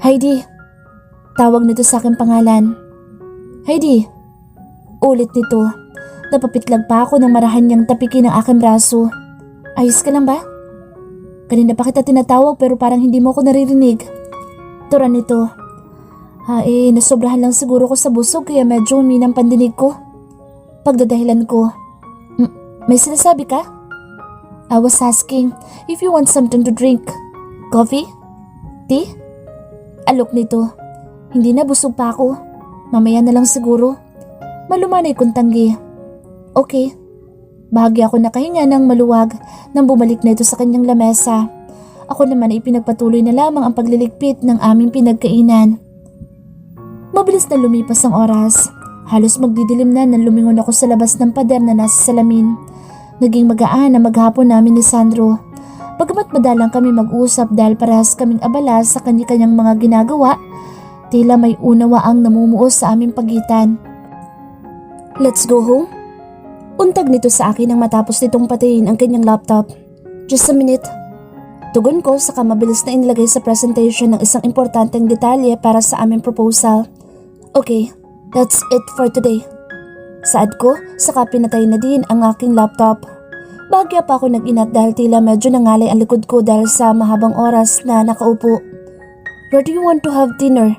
Heidi, tawag nito sa aking pangalan. Heidi, ulit nito. Napapitlag pa ako nang marahan niyang tapikin ang aking braso. Ayos ka lang ba? Kanina pa kita tinatawag pero parang hindi mo ako naririnig. Tura nito. Nasobrahan lang siguro ko sa busog kaya medyo uminang pandinig ko. Pagdadahilan ko. May sinasabi ka? I was asking if you want something to drink. Coffee? Tea? Alok nito. Hindi na, busog pa ako. Mamaya na lang siguro. Malumanay kong tanggi. Okay. Bahagi ako nakahinga ng maluwag nang bumalik na ito sa kanyang lamesa. Ako naman ay pinagpatuloy na lamang ang pagliligpit ng aming pinagkainan. Mabilis na lumipas ang oras. Halos magdidilim na nang lumingon ako sa labas ng pader na nasa salamin. Naging magaan ang maghapon namin ni Sandro. Bagamat madalang kami mag-usap dahil parehas kaming abala sa kanya-kanyang mga ginagawa, tila may unawaang namumuo sa aming pagitan. Let's go home? Untag nito sa akin nang matapos nitong patayin ang kanyang laptop. Just a minute. Tugon ko saka mabilis na inilagay sa presentation ng isang importanteng detalye para sa aming proposal. Okay, that's it for today. Saad ko, saka pinatay na din ang aking laptop. Bahagya pa ako nag-inat dahil tila medyo nangalay ang likod ko dahil sa mahabang oras na nakaupo. Where do you want to have dinner?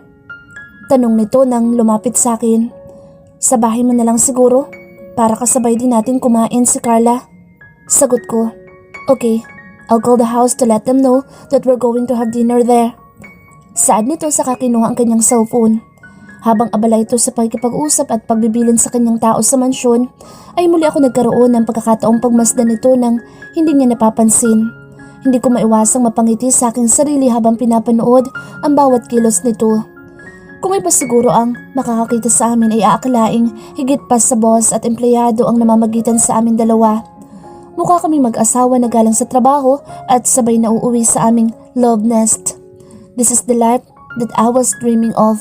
Tanong nito nang lumapit sa akin. Sa bahay mo na lang siguro? Para kasabay din natin kumain si Carla. Sagot ko. Okay, I'll call the house to let them know that we're going to have dinner there. Saad nito saka kinuha ang kanyang cellphone. Habang abala ito sa pagkipag-usap at pagbibilin sa kanyang tao sa mansyon, ay muli ako nagkaroon ng pagkakataong pagmasdan nito nang hindi niya napapansin. Hindi ko maiwasang mapangiti sa aking sarili habang pinapanood ang bawat kilos nito. Kung iba siguro ang makakakita sa amin ay aakalaing higit pa sa boss at empleyado ang namamagitan sa amin dalawa. Mukha kaming mag-asawa na galang sa trabaho at sabay na uuwi sa aming love nest. This is the life that I was dreaming of.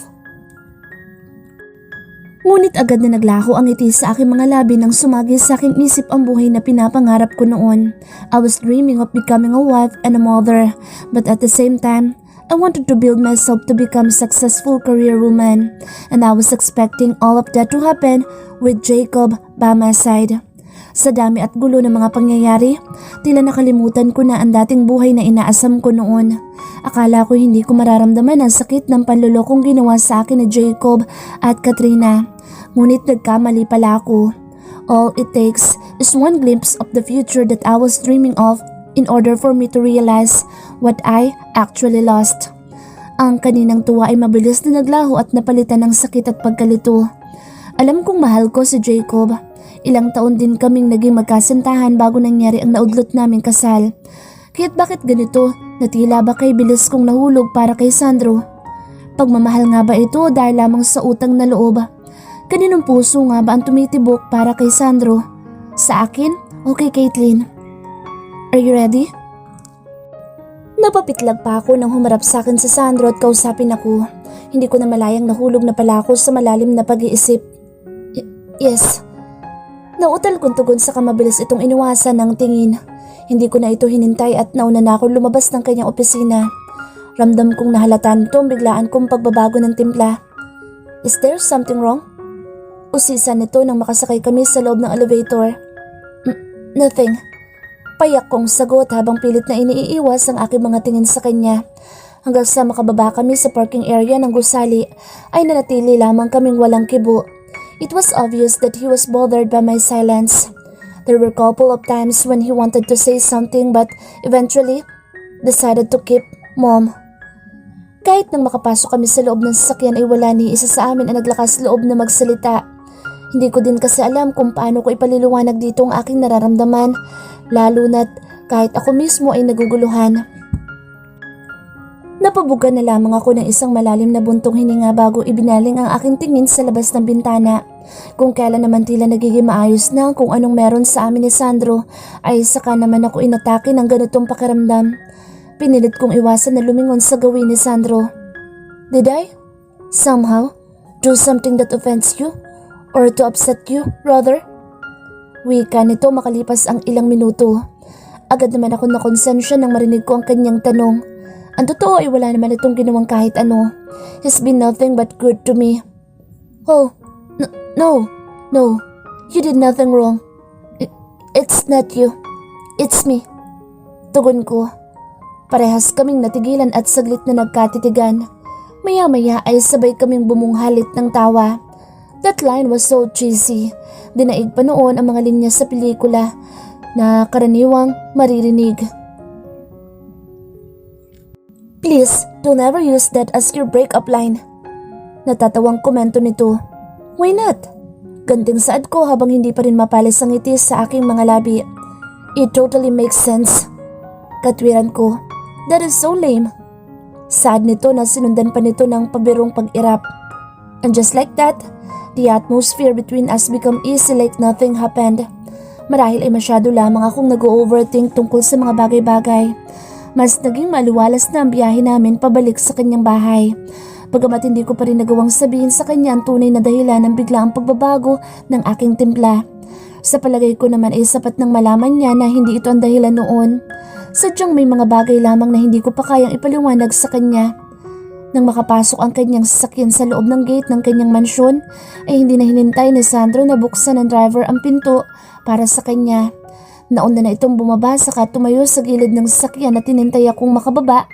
Ngunit agad na naglaho ang ngiti sa aking mga labi nang sumagi sa aking isip ang buhay na pinapangarap ko noon. I was dreaming of becoming a wife and a mother, but at the same time, I wanted to build myself to become a successful career woman, and I was expecting all of that to happen with Jacob by my side. Sa dami at gulo ng mga pangyayari, tila nakalimutan ko na ang dating buhay na inaasam ko noon. Akala ko hindi ko mararamdaman ang sakit ng panlulokong ginawa sa akin ni Jacob at Katrina. Ngunit nagkamali pala ako. All it takes is one glimpse of the future that I was dreaming of in order for me to realize what I actually lost. Ang kaninang tuwa ay mabilis na naglaho at napalitan ng sakit at pagkalito. Alam kong mahal ko si Jacob. Ilang taon din kaming naging magkasintahan bago nangyari ang naudlot naming kasal. Kaya't bakit ganito na tila ba kay bilis kong nahulog para kay Sandro? Pagmamahal nga ba ito dahil lamang sa utang na loob? Kaninong puso nga ba ang tumitibok para kay Sandro? Sa akin o kay Caitlin? Are you ready? Napapitlag pa ako nang humarap sa akin si Sandro at kausapin ako. Hindi ko na malayang nahulog na pala ako sa malalim na pag-iisip. Yes. Nautal kong tugon sa kamabilis itong iniwasan ng tingin. Hindi ko na ito hinintay at nauna na ako lumabas ng kanyang opisina. Ramdam kong nahalata nito ang biglaan kong pagbabago ng timpla. Is there something wrong? Usisa nito nang makasakay kami sa loob ng elevator. Nothing. Payak kong sagot habang pilit na iniiwas ang aking mga tingin sa kanya. Hanggang sa makababa kami sa parking area ng gusali ay nanatili lamang kaming walang kibo. It was obvious that he was bothered by my silence. There were a couple of times when he wanted to say something but eventually decided to keep mum. Kahit nang makapasok kami sa loob ng sasakyan ay wala ni isa sa amin ang naglakas loob na magsalita. Hindi ko din kasi alam kung paano ko ipaliliwanag dito ang aking nararamdaman, lalo na't kahit ako mismo ay naguguluhan. Napabugan na lamang ako ng isang malalim na buntong hininga bago ibinaling ang aking tingin sa labas ng bintana. Kung kailan naman tila nagiging maayos na kung anong meron sa amin ni Sandro, ay saka naman ako inatake ng ganitong pakiramdam. Pinilit kong iwasan na lumingon sa gawin ni Sandro. Did I, somehow, do something that offends you? Or to upset you, rather? Wika nito makalipas ang ilang minuto. Agad naman ako nakonsensya nang marinig ko ang kanyang tanong. Ang totoo ay wala naman itong ginawang kahit ano. He's been nothing but good to me. Oh, no, you did nothing wrong. It's not you, it's me. Tugon ko. Parehas kaming natigilan at saglit na nagkatitigan. Maya-maya ay sabay kaming bumunghalit ng tawa. That line was so cheesy. Dinaig pa noon ang mga linya sa pelikula na karaniwang maririnig. Please, don't ever use that as your breakup line. Natatawang komento nito. Why not? Ganting saad ko habang hindi pa rin mapalis ang ngiti sa aking mga labi. It totally makes sense. Katwiran ko. That is so lame. Saad nito na sinundan pa nito ng pabirong pag-irap. And just like that, the atmosphere between us become easy like nothing happened. Marahil ay masyado lamang akong nag-overthink tungkol sa mga bagay-bagay. Mas naging maluwalas na ang biyahe namin pabalik sa kanyang bahay. Bagamat hindi ko pa rin nagawang sabihin sa kanya ang tunay na dahilan ng biglaang pagbabago ng aking timpla. Sa palagay ko naman ay sapat nang malaman niya na hindi ito ang dahilan noon. Sadyang may mga bagay lamang na hindi ko pa kayang ipaliwanag sa kanya. Nang makapasok ang kanyang sasakyan sa loob ng gate ng kanyang mansyon, ay hindi na hinintay ni Sandro na buksan ng driver ang pinto para sa kanya. Nauna na itong bumaba saka tumayo sa gilid ng sasakyan at tinintay akong makababa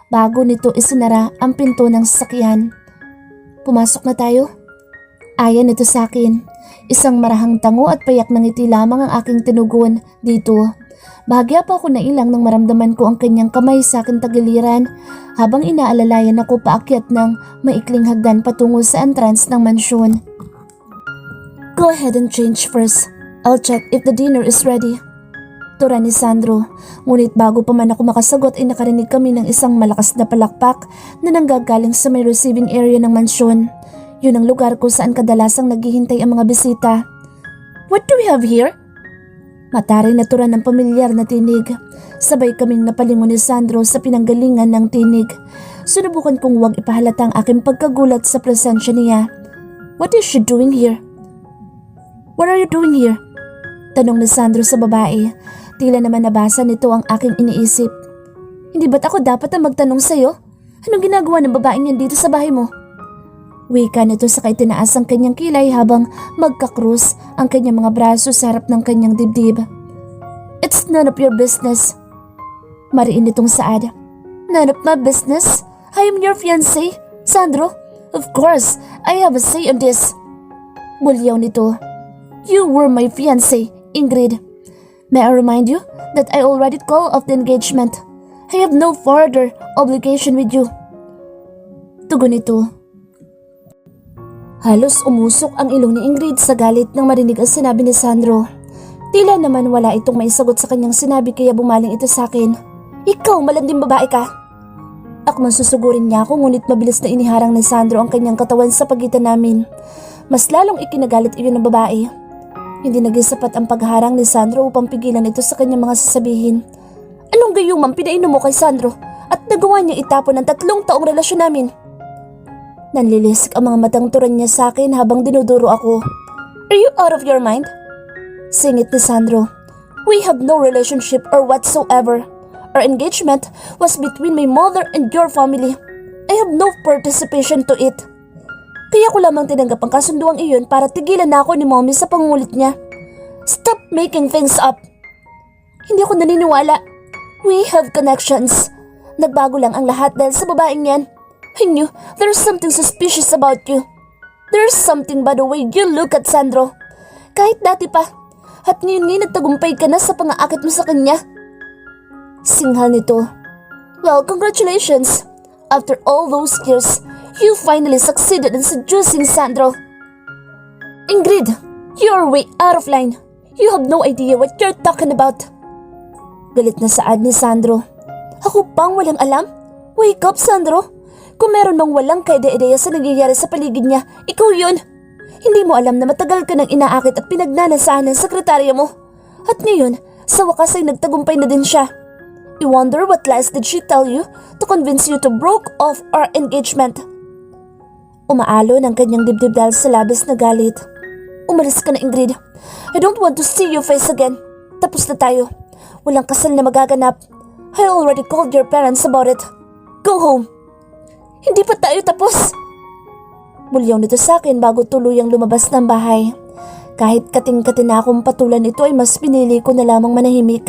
bago nito isinara ang pinto ng sasakyan. Pumasok na tayo? Ayan ito sa akin. Isang marahang tango at payak ng ngiti lamang ang aking tinugon dito. Bahagya pa ako nailang nang maramdaman ko ang kanyang kamay sa aking tagiliran habang inaalalayan ako paakyat ng maikling hagdan patungo sa entrance ng mansyon. Go ahead and change first. I'll check if the dinner is ready. Tura ni Sandro, ngunit bago pa man ako makasagot ay nakarinig kami ng isang malakas na palakpak na nanggagaling sa may receiving area ng mansyon. Yun ang lugar kung saan kadalasang naghihintay ang mga bisita. What do we have here? Mataray na tura ng pamilyar na tinig. Sabay kaming napalingon ni Sandro sa pinanggalingan ng tinig. Sinubukan kong huwag ipahalata ang aking pagkagulat sa presensya niya. What is she doing here? What are you doing here? Tanong ni Sandro sa babae. Tila naman nabasa nito ang aking iniisip. Hindi ba't ako dapat ang magtanong sa'yo? Anong ginagawa ng babaeng yan dito sa bahay mo? Wika nito sakay tinaas ang kanyang kilay habang magkakrus ang kanyang mga braso sa harap ng kanyang dibdib. It's none of your business. Mariin nitong saad. None of my business? I am your fiancé, Sandro. Of course, I have a say on this. Bulyaw nito. You were my fiancé, Ingrid. May I remind you that I already called off the engagement. I have no further obligation with you. Tugon ito. Halos umusok ang ilong ni Ingrid sa galit nang marinig ang sinabi ni Sandro. Tila naman wala itong maisagot sa kanyang sinabi kaya bumaling ito sa akin. Ikaw, malanding babae ka! Akmang susugurin niya ako ngunit mabilis na iniharang ni Sandro ang kanyang katawan sa pagitan namin. Mas lalong ikinagalit iyon ng babae. Hindi naging sapat ang pagharang ni Sandro upang pigilan ito sa kanyang mga sasabihin. Anong gayumang pinainom mo kay Sandro at nagawa niya itapon ng 3 taong relasyon namin? Nanlilisik ang mga matang turan niya sa akin habang dinuduro ako. Are you out of your mind? Singit ni Sandro. We have no relationship or whatsoever. Our engagement was between my mother and your family. I have no participation to it. Kaya ko lamang tinanggap ang kasunduang iyon para tigilan na ako ni Mommy sa pangungulit niya. Stop making things up. Hindi ako naniniwala. We have connections. Nagbago lang ang lahat dahil sa babaeng yan. I knew there's something suspicious about you. There's something by the way you look at Sandro. Kahit dati pa. At ngayon nga nagtagumpay ka na sa pangaakit mo sa kanya. Singhal nito. Well, congratulations. After all those years, you finally succeeded in seducing Sandro. Ingrid, you're way out of line. You have no idea what you're talking about. Galit na saad ni Sandro. Ako pang walang alam? Wake up, Sandro. Kung meron mang walang kaide-ideya sa nangyayari sa paligid niya, ikaw yun. Hindi mo alam na matagal ka nang inaakit at pinagnanasaan ng sekretarya mo. At ngayon, sa wakas ay nagtagumpay na din siya. I wonder what lies did she tell you to convince you to broke off our engagement? Umaalo ng kanyang dibdib dahil sa labis na galit. Umalis ka na, Ingrid. I don't want to see your face again. Tapos na tayo. Walang kasal na magaganap. I already called your parents about it. Go home! Hindi pa tayo tapos! Bulyaw nito sa akin bago tuluyang lumabas ng bahay. Kahit kating-kati na akong patulan ito ay mas pinili ko na lamang manahimik.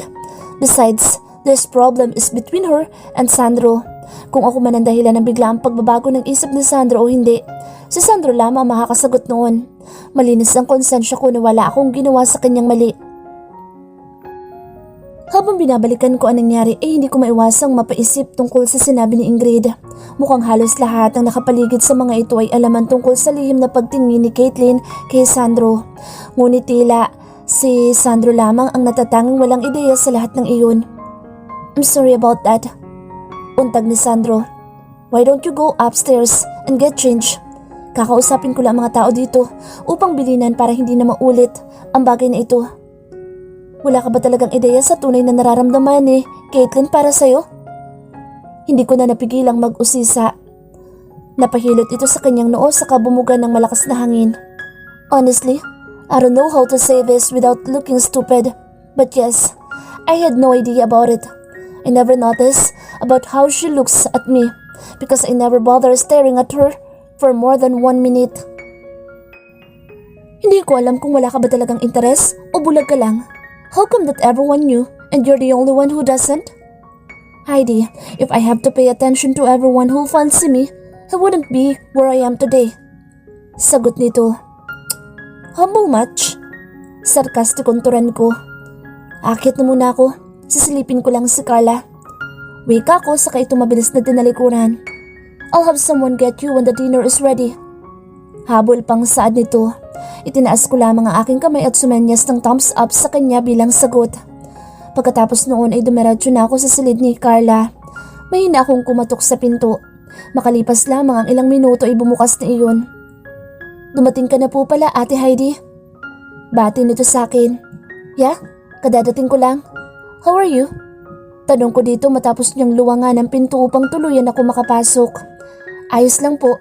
Besides, this problem is between her and Sandro. Kung ako man ang dahilan ng biglaang pagbabago ng isip ni Sandro o hindi, si Sandro lamang ang makakasagot noon. Malinis ang konsensya ko na wala akong ginawa sa kanyang mali. Habang binabalikan ko ang nangyari ay hindi ko maiwasang mapaisip tungkol sa sinabi ni Ingrid. Mukhang halos lahat ng nakapaligid sa mga ito ay alaman tungkol sa lihim na pagtingin ni Caitlyn kay Sandro. Ngunit tila si Sandro lamang ang natatanging walang ideya sa lahat ng iyon. I'm sorry about that. Untag ni Sandro. Why don't you go upstairs and get change? Kakausapin ko lang mga tao dito upang bilinan para hindi na maulit ang bagay na ito. Wala ka ba talagang ideya sa tunay na nararamdaman ni Caitlyn para sa'yo? Hindi ko na napigilang mag-usisa. Napahilot ito sa kanyang noo sa kabumugan ng malakas na hangin. Honestly, I don't know how to say this without looking stupid. But yes, I had no idea about it. I never noticed about how she looks at me because I never bother staring at her for more than 1 minute. Hindi ko alam kung wala ka ba talagang interes o bulag ka lang. How come that everyone knew and you're the only one who doesn't? Heidi, if I have to pay attention to everyone who fancy me, I wouldn't be where I am today. Sagot nito. How much? Sarkastikong turan ko. Akit na muna ako. Sisilipin ko lang si Carla. Wika ko saka ito mabilis na tinalikuran. I'll have someone get you when the dinner is ready. Habol pang saad nito. Itinaas ko lamang ang aking kamay at sumenyas ng thumbs up sa kanya bilang sagot. Pagkatapos noon ay dumiretso na ako sa silid ni Carla. Mahina akong kumatok sa pinto. Makalipas lamang ang ilang minuto ay bumukas na iyon. Dumating ka na po pala, Ate Heidi. Bati nito sa akin. Yeah, kadadating ko lang. How are you? Tanong ko dito matapos niyang luwangan ng pinto upang tuluyan ako makapasok. Ayos lang po.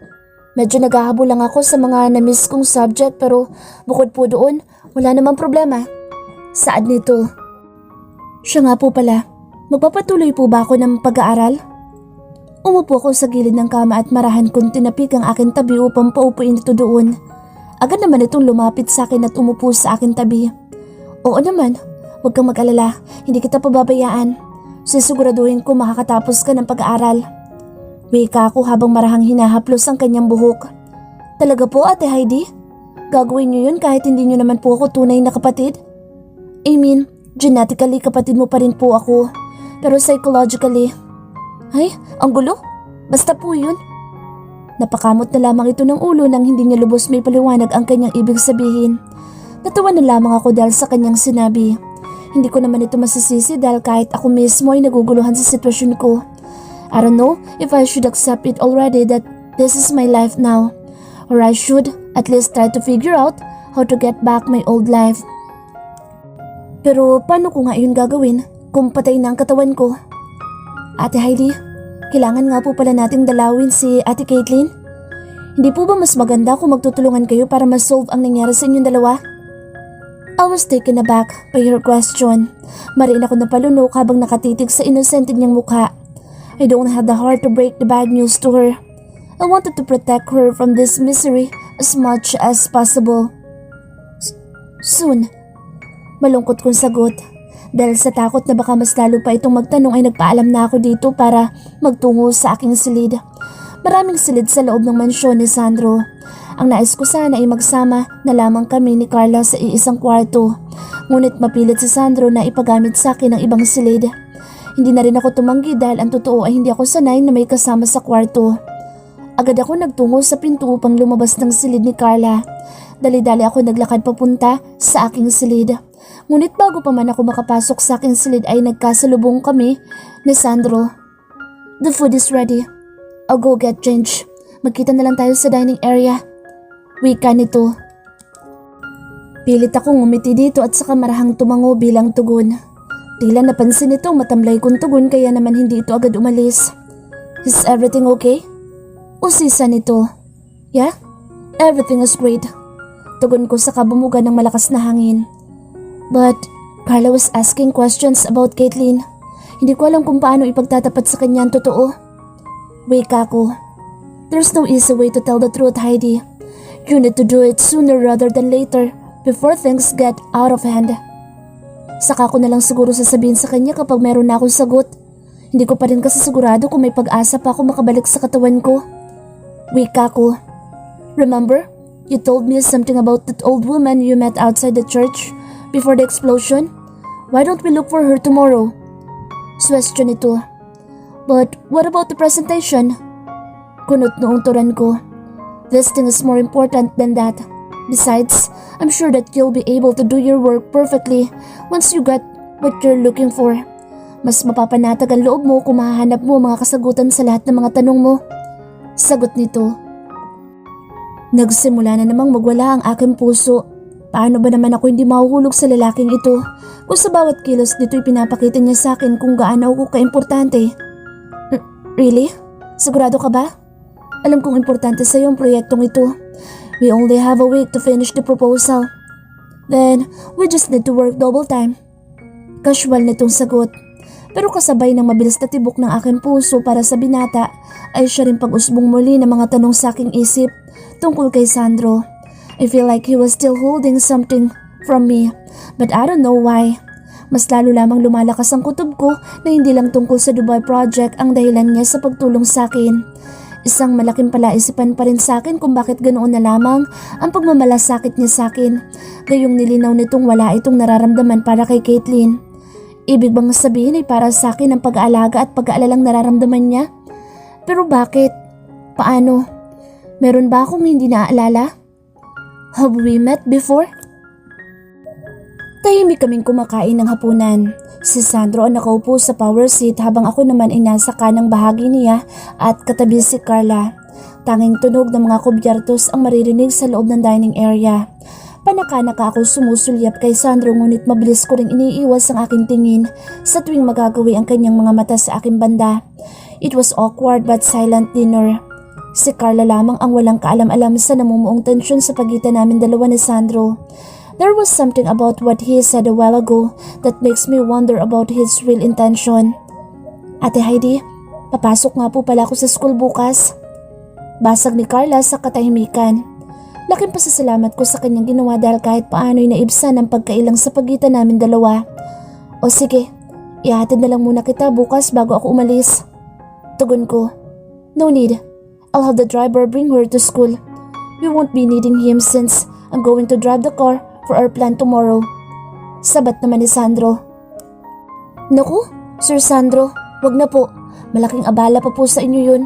Medyo naghahabol lang ako sa mga na-miss kong subject pero bukod po doon, wala namang problema. Saad nito. Siya nga po pala, magpapatuloy po ba ako ng pag-aaral? Umupo ako sa gilid ng kama at marahan kong tinapik ang aking tabi upang paupuin ito doon. Agad naman itong lumapit sa akin at umupo sa aking tabi. Oo naman, huwag kang mag-alala, hindi kita pababayaan. Sisiguraduhin ko makakatapos ka ng pag-aaral. Wika ako habang marahang hinahaplos ang kanyang buhok. Talaga po, Ate Heidi? Gagawin niyo yun kahit hindi niyo naman po ako tunay na kapatid? I mean, genetically kapatid mo pa rin po ako. Pero psychologically... Ay, ang gulo? Basta po yun. Napakamot na lamang ito ng ulo nang hindi niya lubos may paliwanag ang kanyang ibig sabihin. Natawa na lamang ako dahil sa kanyang sinabi. Hindi ko naman ito masisisi dahil kahit ako mismo ay naguguluhan sa sitwasyon ko. I don't know if I should accept it already that this is my life now. Or I should at least try to figure out how to get back my old life. Pero paano ko nga yun gagawin kung patay na ang katawan ko? Ate Heidi, kailangan nga po pala nating dalawin si Ate Caitlyn. Hindi po ba mas maganda kung magtutulungan kayo para ma-solve ang nangyari sa inyong dalawa? I was taken aback by her question. Mariin ako napalunok habang nakatitig sa inosente niyang mukha. I don't have the heart to break the bad news to her. I wanted to protect her from this misery as much as possible. Soon. Malungkot kong sagot. Dahil sa takot na baka mas lalo pa itong magtanong ay nagpaalam na ako dito para magtungo sa aking silid. Maraming silid sa loob ng mansyon ni Sandro. Ang nais ko sana ay magsama na lamang kami ni Carla sa iisang kwarto. Ngunit mapilit si Sandro na ipagamit sa akin ang ibang silid. Hindi na rin ako tumanggi dahil ang totoo ay hindi ako sanay na may kasama sa kwarto. Agad ako nagtungo sa pinto upang lumabas ng silid ni Carla. Dali-dali ako naglakad papunta sa aking silid. Ngunit bago pa man ako makapasok sa aking silid ay nagkasalubong kami ni Sandro. The food is ready. I'll go get change. Magkita na lang tayo sa dining area. Wika nito. Pilit akong umiti dito at saka marahang tumango bilang tugon. Tila napansin nito matamlay kong tugon kaya naman hindi ito agad umalis. Is everything okay? Usisa nito. Yeah? Everything is great. Tugon ko sa kabumugan ng malakas na hangin. But Carla was asking questions about Caitlyn. Hindi ko alam kung paano ipagtatapat sa kanya ang totoo. Wait ako. There's no easy way to tell the truth, Heidi. You need to do it sooner rather than later before things get out of hand. Saka ko na lang siguro sasabihin sa kanya kapag meron na akong sagot. Hindi ko pa rin kasi sigurado kung may pag-asa pa ako makabalik sa katawan ko. Wait ako. Remember? You told me something about that old woman you met outside the church before the explosion. Why don't we look for her tomorrow? Question ito. But what about the presentation? Kunot noong turan ko. This thing is more important than that. Besides, I'm sure that you'll be able to do your work perfectly once you got what you're looking for. Mas mapapanatag ang loob mo kung mahahanap mo mga kasagutan sa lahat ng mga tanong mo. Sagot nito. Nagsimula na namang magwala ang aking puso. Paano ba naman ako hindi mahuhulog sa lalaking ito kung sa bawat kilos nito'y pinapakita niya sa akin kung gaano ako kaimportante? Really? Sigurado ka ba? Alam kong importante sa iyo ang proyektong ito. We only have a week to finish the proposal. Then, we just need to work double time. Casual nitong sagot. Pero kasabay ng mabilis na tibok ng aking puso para sa binata ay siya rin pag-usbong muli ng mga tanong sa aking isip tungkol kay Sandro. I feel like he was still holding something from me, but I don't know why. Mas lalo lamang lumalakas ang kutob ko na hindi lang tungkol sa Dubai project ang dahilan niya sa pagtulong sa akin. Isang malaking palaisipan pa rin sa akin kung bakit ganoon na lamang ang pagmamalasakit niya sa akin. Gayong nilinaw nitong wala itong nararamdaman para kay Caitlyn. Ibig bang sabihin ay para sa akin ang pag-aalaga at pag-aalalang nararamdaman niya? Pero bakit? Paano? Meron ba akong hindi naaalala? Have we met before? Tahimik kaming kumakain ng hapunan. Si Sandro ang nakaupo sa power seat habang ako naman ay nasa kanang bahagi niya at katabi si Carla. Tanging tunog ng mga kubyertos ang maririnig sa loob ng dining area. Panaka-naka ako sumusulyap kay Sandro ngunit mabilis ko ring iniiwas ang aking tingin sa tuwing magagawi ang kanyang mga mata sa aking banda. It was awkward but silent dinner. Si Carla lamang ang walang kaalam-alam sa namumuong tensyon sa pagitan namin dalawa ni Sandro. There was something about what he said a while ago that makes me wonder about his real intention. Ate Heidi, papasok nga po pala ako sa school bukas. Basag ni Carla sa katahimikan. Laking pasasalamat ko sa kanyang ginawa dahil kahit paano'y naibsan ang pagkailang sa pagitan namin dalawa. O sige, ihatid na lang muna kita bukas bago ako umalis. Tugon ko, no need. I'll have the driver bring her to school. We won't be needing him since I'm going to drive the car for our plan tomorrow. Sabat naman ni Sandro. Naku, Sir Sandro, wag na po. Malaking abala pa po sa inyo yun.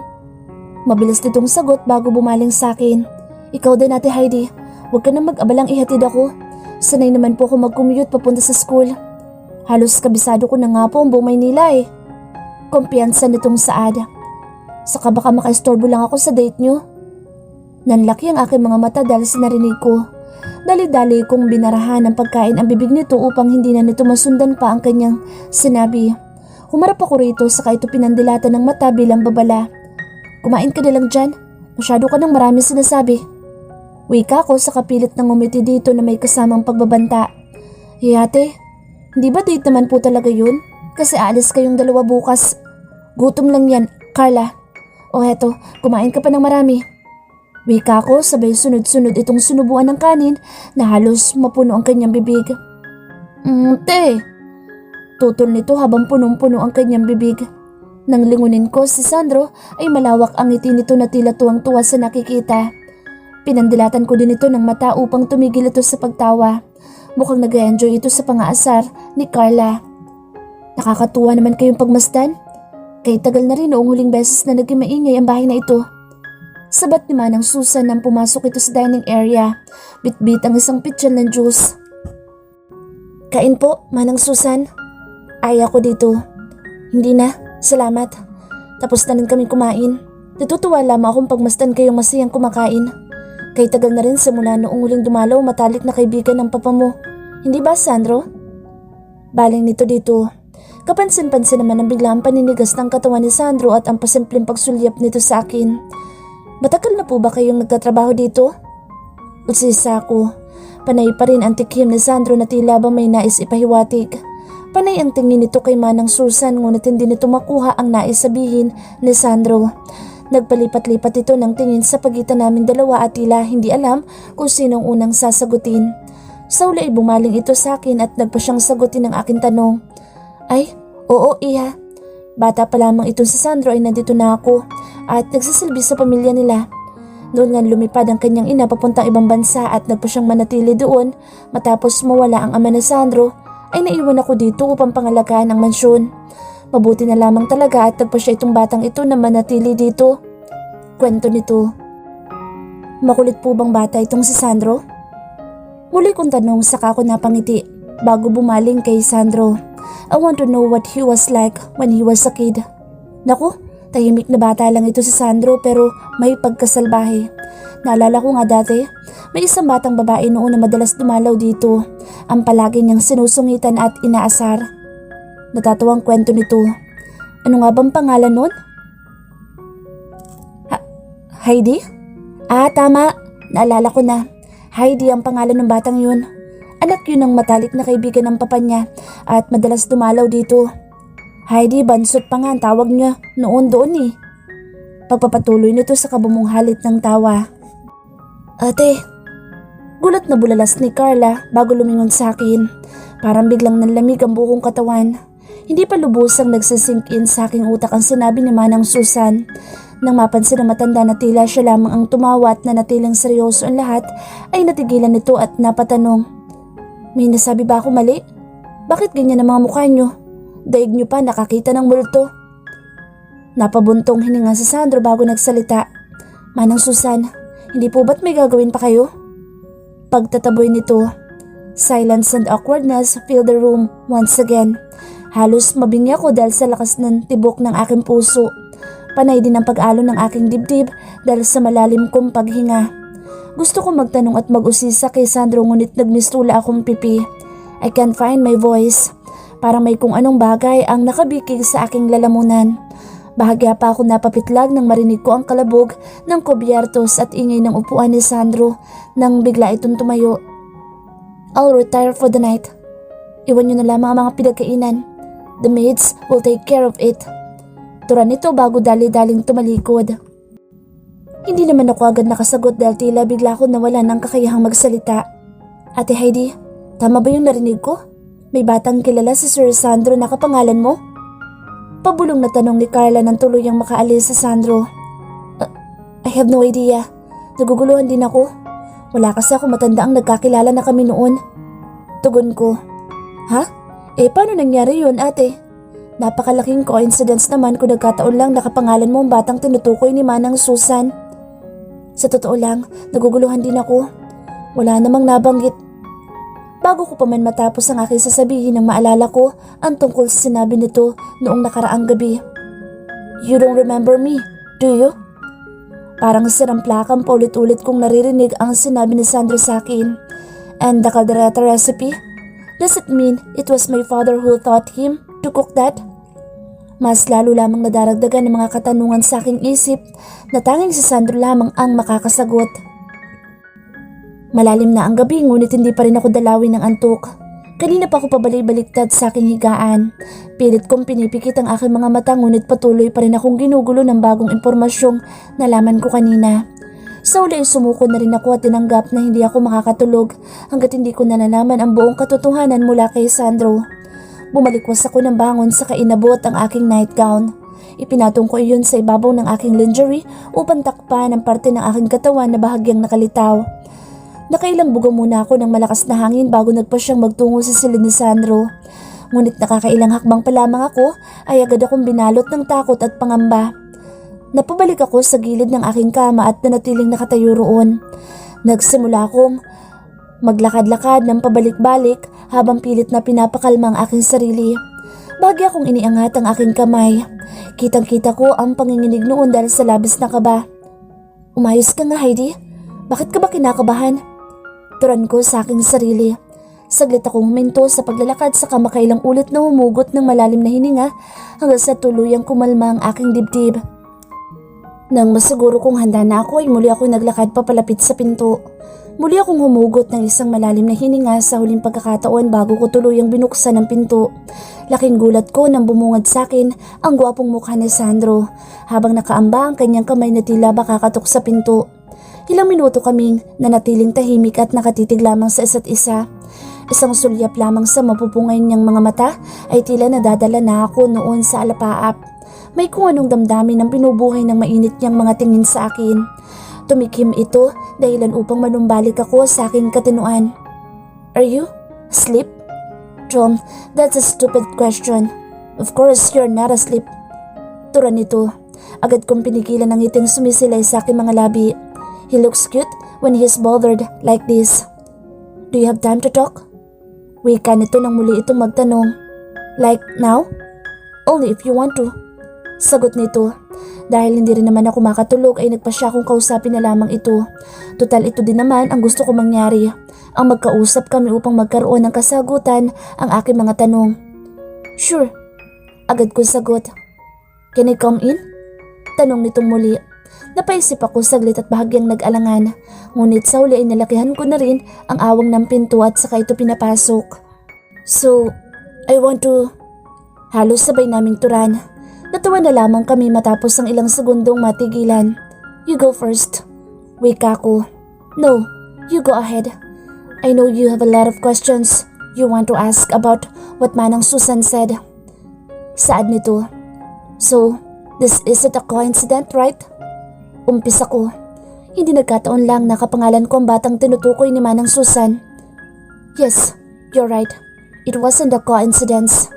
Mabilis nitong sagot bago bumaling sa akin. Ikaw din Ate Heidi, wag ka na mag-abalang ihatid ako. Sanay naman po ako mag-commute papunta sa school. Halos kabisado ko na nga po ang buong Maynila eh. Kumpiyansa nitong saad. Saka baka makaistorbo lang ako sa date nyo. Nanlaki ang aking mga mata dahil sa narinig ko. Dali-dali kong binarahan ng pagkain ang bibig nito upang hindi na nito masundan pa ang kanyang sinabi. Humarap ako rito saka ito pinandilatan ng mata bilang babala. Kumain ka na lang dyan. Masyado ka nang marami sinasabi. Wika ko sa kapilit ng ngumiti dito na may kasamang pagbabanta. Ate, hindi ba date naman po talaga yun? Kasi aalis kayong dalawa bukas. Gutom lang yan, Carla. O heto, kumain ka pa ng marami. Wika ko sabay sunod-sunod itong sunubuan ng kanin na halos mapuno ang kanyang bibig. Te! Tutol nito habang punong-puno ang kanyang bibig. Nang lingunin ko si Sandro ay malawak ang ngiti nito na tila tuwang-tuwa sa nakikita. Pinandilatan ko din ito ng mata upang tumigil ito sa pagtawa. Mukhang nag-enjoy ito sa pangaasar ni Carla. Nakakatuwa naman kayong pagmasdan. Kay tagal na rin noong huling beses na naging maingay ang bahay na ito. Sabat ni Manang Susan nang pumasok ito sa dining area. Bit-bit ang isang pitsil ng juice. Kain po, Manang Susan. Ay ako dito. Hindi na, salamat. Tapos na rin kami kumain. Natutuwa lamang akong pagmasdan kayong masayang kumakain. Kay tagal na rin simula noong huling dumalaw matalik na kaibigan ng papa mo. Hindi ba, Sandro? Baling nito dito. Kapansin-pansin naman ang biglang paninigas ng katawan ni Sandro at ang pasimpleng pagsulyap nito sa akin. Matagal na po ba kayong nagtatrabaho dito? Utsisa ako. Panay pa rin ang tikim ni Sandro na tila ba may nais ipahiwatig. Panay ang tingin nito kay Manang Susan ngunit hindi nito makuha ang nais sabihin ni Sandro. Nagpalipat-lipat ito ng tingin sa pagitan naming dalawa at tila hindi alam kung sinong unang sasagutin. Sa uli ay bumaling ito sa akin at nagpa siyang sagutin ang aking tanong. Ay, oo Iha. Bata pa lamang itong si Sandro ay nandito na ako at nagsisilbi sa pamilya nila. Noon nga lumipad ang kanyang ina papuntang ibang bansa at nagpa siyang manatili doon matapos mawala ang ama ni Sandro ay naiwan ako dito upang pangalagaan ang mansyon. Mabuti na lamang talaga at nagpa siya itong batang ito na manatili dito. Kwento nito. Makulit po bang bata itong si Sandro? Muli kong tanong saka ako napangiti bago bumaling kay Sandro. I want to know what he was like when he was a kid. Naku, tahimik na bata lang ito si Sandro pero may pagkasalbahe. Naalala ko nga dati, may isang batang babae noon na madalas dumalaw dito. Ang palagi niyang sinusungitan at inaasar. Natatawang kwento nito. Ano nga bang pangalan nun? Heidi? Tama. Naalala ko na. Heidi ang pangalan ng batang yun. Anak yun ng matalik na kaibigan ng papa niya at madalas dumalaw dito. Heidi, bansot pa nga ang tawag niya noon doon eh. Pagpapatuloy nito sa kabumong halit ng tawa. Ate, gulat na bulalas ni Carla bago lumingon sa akin. Parang biglang nanlamig ang buong katawan. Hindi pa lubusang nagsisink in sa aking utak ang sinabi ni Manang Susan. Nang mapansin ng matanda na tila siya lamang ang tumawa at nanatiling seryoso ang lahat, ay natigilan nito at napatanong. May nasabi ba ako mali? Bakit ganyan ang mga mukha nyo? Daig nyo pa nakakita ng multo. Napabuntong hininga si Sandro bago nagsalita. Manang Susan, hindi po ba't may gagawin pa kayo? Pagtataboy nito. Silence and awkwardness filled the room once again. Halos mabingi ako dahil sa lakas ng tibok ng aking puso. Panay din ang pag-alon ng aking dibdib dahil sa malalim kong paghinga. Gusto kong magtanong at mag-usisa kay Sandro ngunit nagmistula akong pipi. I can't find my voice. Parang may kung anong bagay ang nakabikig sa aking lalamunan. Bahagya pa ako napapitlag nang marinig ko ang kalabog ng kobyertos at ingay ng upuan ni Sandro nang bigla itong tumayo. I'll retire for the night. Iwan niyo na lamang ang mga pinagkainan. The maids will take care of it. Tura nito bago dali-daling tumalikod. Hindi naman ako agad nakasagot dahil tila bigla ako nawala ng kakayahang magsalita. Ate Heidi, tama ba yung narinig ko? May batang kilala si Sir Sandro na kapangalan mo? Pabulong na tanong ni Carla nang tuluyang makaalis sa Sandro. I have no idea. Naguguluhan din ako. Wala kasi ako matanda ang nagkakilala na kami noon. Tugon ko. Ha? Paano nangyari yun ate? Napakalaking coincidence naman kung nagkataon lang nakapangalan mo ang batang tinutukoy ni Manang Susan. Sa totoo lang, naguguluhan din ako. Wala namang nabanggit. Bago ko pa man matapos ang aking sasabihin nang maalala ko ang tungkol sa sinabi nito noong nakaraang gabi. You don't remember me, do you? Parang siramplakang paulit-ulit kong naririnig ang sinabi ni Sandro sa akin. And the caldereta recipe? Does it mean it was my father who taught him to cook that? Mas lalo lamang nadaragdagan ng mga katanungan sa aking isip na tanging si Sandro lamang ang makakasagot. Malalim na ang gabi ngunit hindi pa rin ako dalawin ng antok. Kanina pa ako pabalik-baliktad sa aking higaan. Pilit kong pinipikit ang aking mga mata ngunit patuloy pa rin akong ginugulo ng bagong impormasyong nalaman ko kanina. Sa uli ay sumuko na rin ako at tinanggap na hindi ako makakatulog hanggat hindi ko nalalaman ang buong katotohanan mula kay Sandro. Bumalikwas ako ng bangon saka inabot ang aking nightgown. Ipinatong ko iyon sa ibabaw ng aking lingerie upang takpan ang parte ng aking katawan na bahagyang nakalitaw. Nakailang buga muna ako ng malakas na hangin bago nagpa siyang magtungo sa silid ni Sandro. Ngunit nakakailang hakbang pa lamang ako ay agad akong binalot ng takot at pangamba. Napabalik ako sa gilid ng aking kama at nanatiling nakatayo roon. Nagsimula akong maglakad-lakad ng pabalik-balik habang pilit na pinapakalma ang aking sarili. Bahagya akong iniangat ang aking kamay. Kitang-kita ko ang panginginig noon dahil sa labis na kaba. Umayos ka nga Heidi? Bakit ka ba kinakabahan? Turan ko sa aking sarili. Saglit akong huminto sa paglalakad sa kamakailang ulit na humugot ng malalim na hininga hanggang sa tuluyang kumalma ang aking dibdib. Nang masiguro kong handa na ako ay muli ako naglakad papalapit sa pinto. Muli akong humugot ng isang malalim na hininga sa huling pagkakataon bago ko tuluyang binuksan ang pinto. Laking gulat ko nang bumungad sa akin ang gwapong mukha ni Sandro habang nakaamba ang kanyang kamay na tila makakatok sa pinto. Ilang minuto kaming nanatiling tahimik at nakatitig lamang sa isa't isa. Isang sulyap lamang sa mapupungay niyang mga mata ay tila nadadala na ako noon sa alapaap. May kung anong damdamin ng binubuhay ng mainit niyang mga tingin sa akin. Tumikim ito dahilan upang manumbalik ako sa aking katinuan. Are you asleep? Tom, that's a stupid question. Of course you're not asleep. Tura nito. Agad kong pinigilan ang ngiting sumisilay sa aking mga labi. He looks cute when he is bothered like this. Do you have time to talk? Wika nito nang muli itong magtanong. Like now? Only if you want to. Sagot nito. Dahil hindi rin naman ako makatulog ay nagpasya akong kausapin na lamang ito. Total ito din naman ang gusto ko mangyari. Ang magkausap kami upang magkaroon ng kasagutan ang aking mga tanong. Sure. Agad ko sagot. Can I come in? Tanong nitong muli. Napaisip ako saglit at bahagyang nag-alangan. Ngunit sa huli ay nalakihan ko na rin ang awang ng pinto at saka ito pinapasok. So, I want to... Halos sabay naming turan. Natawa na lamang kami matapos ang ilang segundong matigilan. You go first. Wika ko. No, you go ahead. I know you have a lot of questions you want to ask about what Manang Susan said. Saad nito. So, this isn't a coincidence, right? Umpisa ko. Hindi nagkataon lang na kapangalan ko ang batang tinutukoy ni Manang Susan. Yes, you're right. It wasn't a coincidence.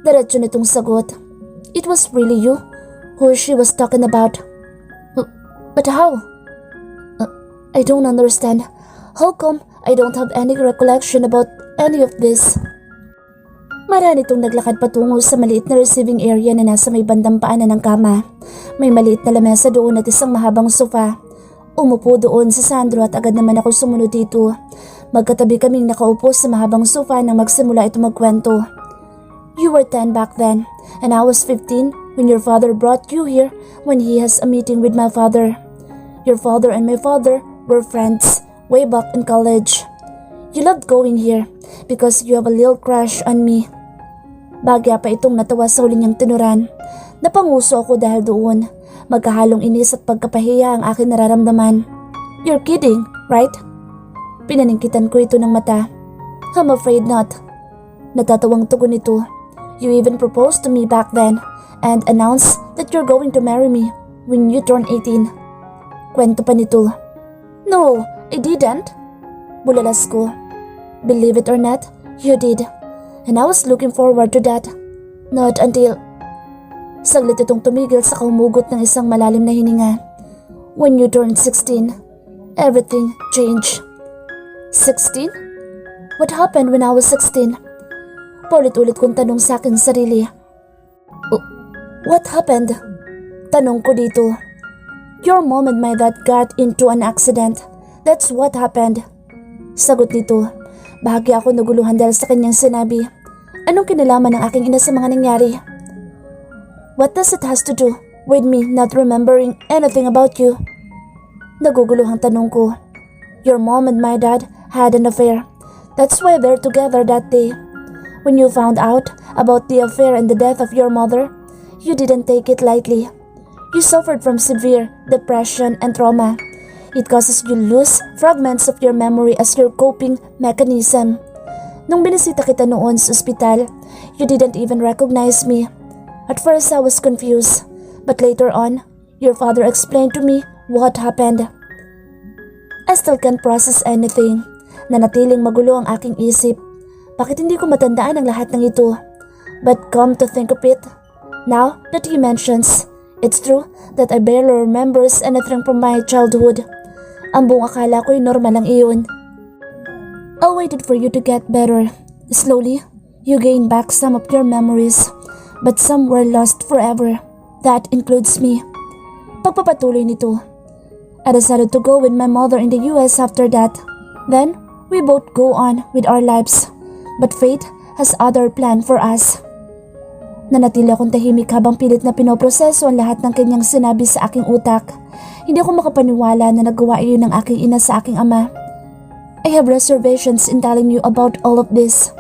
Diretso nitong sagot. It was really you who she was talking about. But how? I don't understand. How come I don't have any recollection about any of this? Marami itong naglakad patungo sa maliit na receiving area na nasa may bandang paanan ng kama. May maliit na lamesa doon at isang mahabang sofa. Umupo doon si Sandro at agad naman ako sumunod dito. Magkatabi kaming nakaupo sa mahabang sofa nang magsimula ito magkwento. You were 10 back then, and I was 15 when your father brought you here when he has a meeting with my father. Your father and my father were friends way back in college. You loved going here because you have a little crush on me. Bagya pa itong natawa sa huli niyang tinuran. Napanguso ako dahil doon. Magkahalong inis at pagkapahiya ang aking nararamdaman. You're kidding, right? Pinaningkitan ko ito ng mata. I'm afraid not. Natatawang tugon nito. You even proposed to me back then and announced that you're going to marry me when you turn 18. Kwento pa nito. No, I didn't. Bulalas ko. Believe it or not, you did. And I was looking forward to that. Not until... Saglit itong tumigil sa kahumugot ng isang malalim na hininga. When you turned 16, everything changed. 16? What happened when I was 16? Paulit-ulit kong tanong sa aking sarili. What happened? Tanong ko dito. Your mom and my dad got into an accident. That's what happened. Sagot nito. Bahagi ako naguluhan dahil sa kanyang sinabi. Anong kinalaman ng aking ina sa mga nangyari? What does it has to do with me not remembering anything about you? Naguguluhang tanong ko. Your mom and my dad had an affair. That's why they're together that day. When you found out about the affair and the death of your mother, you didn't take it lightly. You suffered from severe depression and trauma. It causes you lose fragments of your memory as your coping mechanism. Nung binisita kita noon sa ospital, you didn't even recognize me. At first I was confused, but later on, your father explained to me what happened. I still can't process anything. Nanatiling magulo ang aking isip. Bakit hindi ko matandaan ang lahat ng ito? But come to think of it, now that he mentions, it's true that I barely remembers anything from my childhood. Ang buong akala ko'y normal lang iyon. I waited for you to get better. Slowly, you gained back some of your memories, but some were lost forever. That includes me. Pagpapatuloy nito. I decided to go with my mother in the US after that. Then, we both go on with our lives. But fate has other plan for us. Nanatili akong tahimik habang pilit na pinoproseso ang lahat ng kanyang sinabi sa aking utak. Hindi ako makapaniwala na nagawa iyon ng aking ina sa aking ama. I have reservations in telling you about all of this.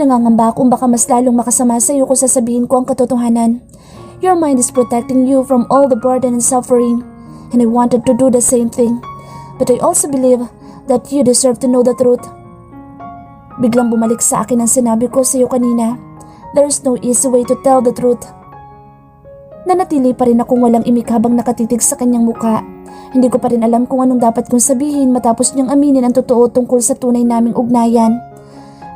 Nangangamba akong baka mas lalong makasama sa iyo kung sasabihin ko ang katotohanan. Your mind is protecting you from all the burden and suffering, and I wanted to do the same thing. But I also believe that you deserve to know the truth. Biglang bumalik sa akin ang sinabi ko sa iyo kanina. There is no easy way to tell the truth. Nanatili pa rin akong walang imik habang nakatitig sa kanyang muka. Hindi ko pa rin alam kung anong dapat kong sabihin matapos niyang aminin ang totoo tungkol sa tunay naming ugnayan.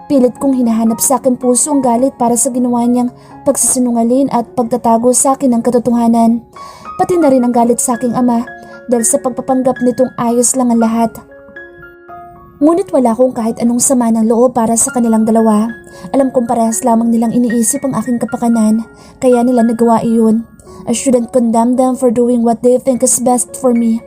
Pilit kong hinahanap sa aking puso ang galit para sa ginawa niyang pagsisinungaling at pagtatago sa akin ng katotohanan. Pati na rin ang galit sa aking ama dahil sa pagpapanggap nitong ayos lang ang lahat. Ngunit wala akong kahit anong sama ng loob para sa kanilang dalawa. Alam kong parehas lamang nilang iniisip ang aking kapakanan, kaya nila nagawa iyon. I shouldn't condemn them for doing what they think is best for me.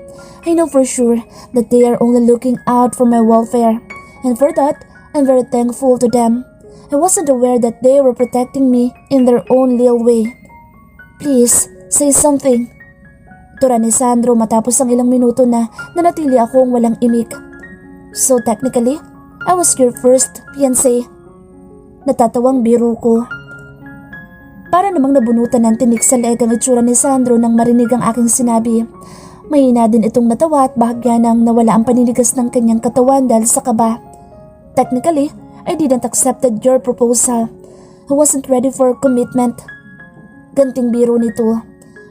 I know for sure that they are only looking out for my welfare, and for that, I'm very thankful to them. I wasn't aware that they were protecting me in their own little way. Please, say something. Tura ni Sandro matapos ang ilang minuto na nanatili akong walang imik. So technically, I was your first fiancé. Natatawang biro ko. Para namang nabunutan ng tinik sa leeg ang itsura ni Sandro nang marinig ang aking sinabi. Mahina din itong natawa at bahagya nang nawala ang paninigas ng kanyang katawan dahil sa kaba. Technically, I didn't accepted your proposal. I wasn't ready for commitment. Ganting biro nito.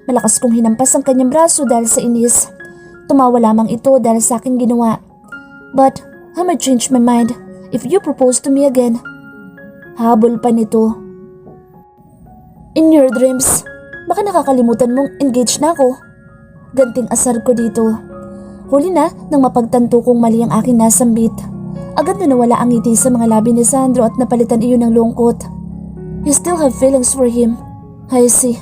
Malakas kong hinampas ang kanyang braso dahil sa inis. Tumawa lamang ito dahil sa aking ginawa. But I might change my mind if you propose to me again. Habol pa nito. In your dreams, baka nakakalimutan mong engaged na ako. Ganting asar ko dito. Huli na nang mapagtanto kong mali ang aking nasambit. Agad na nawala ang ngiti sa mga labi ni Sandro at napalitan iyon ng lungkot. You still have feelings for him. I see.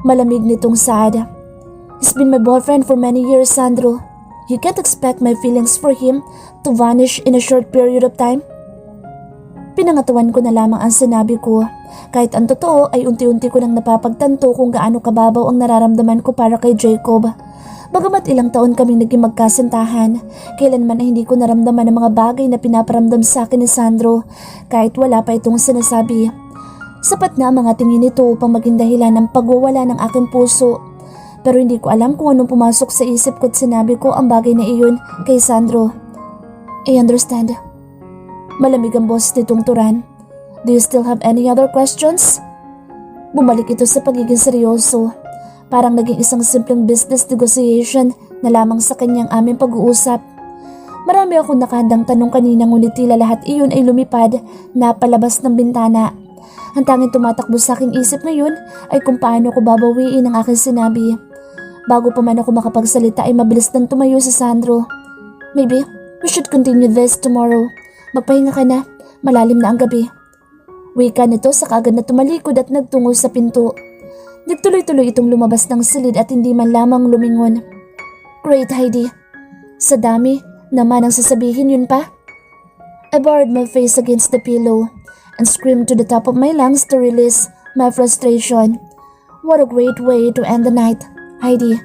Malamig nitong sad. He's been my boyfriend for many years, Sandro. You can't expect my feelings for him to vanish in a short period of time. Pinangatawan ko na lamang ang sinabi ko. Kahit ang totoo ay unti-unti ko lang napapagtanto kung gaano kababaw ang nararamdaman ko para kay Jacob. Bagamat ilang taon kaming naging magkasintahan, kailanman ay hindi ko naramdaman ang mga bagay na pinaparamdam sa akin ni Sandro kahit wala pa itong sinasabi. Sapat na ang mga tingin nito upang maging dahilan ng pagwawala ng aking puso. Pero hindi ko alam kung anong pumasok sa isip ko at sinabi ko ang bagay na iyon kay Sandro. I understand. Malamig ang boses nitong Turan. Do you still have any other questions? Bumalik ito sa pagiging seryoso. Parang naging isang simpleng business negotiation na lamang sa kanyang aming pag-uusap. Marami akong nakahandang tanong kanina ngunit tila lahat iyon ay lumipad na palabas ng bintana. Ang tanging tumatakbo sa aking isip ngayon ay kung paano ko babawiin ang aking sinabi. Bago pa man ako makapagsalita ay mabilis nang tumayo si Sandro. Maybe we should continue this tomorrow. Magpahinga ka na, malalim na ang gabi. Wika nito sa kaagad na tumalikod at nagtungo sa pinto. Nagtuloy-tuloy itong lumabas ng silid at hindi man lamang lumingon. Great, Heidi. Sa dami naman ang sasabihin yun pa. I buried my face against the pillow and screamed to the top of my lungs to release my frustration. What a great way to end the night, Heidi.